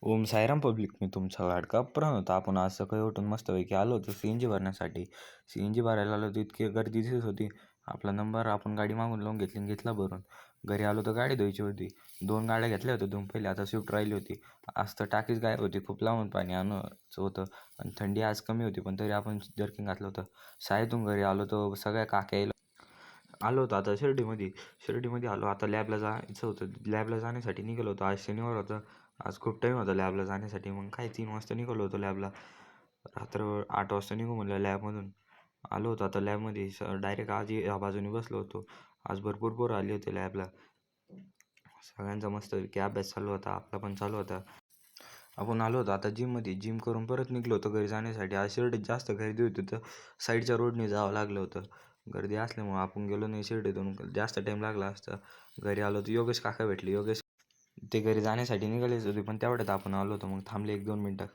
Om Sairam public, मी तुमचा लाडका प्रहण होता. आपण आज सकाळी उठून मस्तपैकी आलो होतो CNG भरण्यासाठी. CNG भरायला आलो तर इतकी गर्दी दिसत होती. आपला नंबर आपण गाडी मागून लावून घेतली आणि घेतला भरून. घरी आलो तर गाडी धुवायची होती. 2 गाड्या घेतल्या होत्या धुवून पहिले, आता स्विफ्ट राहिली होती. आज तर टाकीच गायब होती, खूप लांबून पाणी आणायचं होतं आणि थंडी आज कमी होती, पण तरी आपण जर्किंग घातलं होतं. शाळेतून घरी आलो तर सगळ्या काक्या यायला आलो होतो. आता शिर्डीमध्ये आलो. आता लॅबला जायचं होतं. लॅबला जाण्यासाठी निघालो होतो. आज शनिवार होता. आज खूप टाईम होता लॅबला जाण्यासाठी. मग काय 3 वाजता निघालो होतो लॅबला. रात्र 8 वाजता निघू म्हणलं लॅबमधून. आलो होतो आता लॅबमध्ये. डायरेक्ट आज या बाजूने बसलो होतो. आज भरपूर पोरं आली होती लॅबला. सगळ्यांचा मस्तपैकी अभ्यास चालू होता. आपला पण चालू होता. आपण आलो होतो आता जिममध्ये. जिम करून परत निघलो होतो घरी जाण्यासाठी. आज शिर्डीत जास्त गर्दी होती तर साईडच्या रोडने जावं लागलं होतं. गर्दी असल्यामुळं आपण गेलो नाही शिर्डीतून. जास्त टाईम लागला असता. घरी आलो तर योगेश काका भेटले. योगेश ते घरी जाण्यासाठी निघालेच होते, पण तेवढ्यात आपण आलो होतो. मग थांबले 1-2 मिनटं.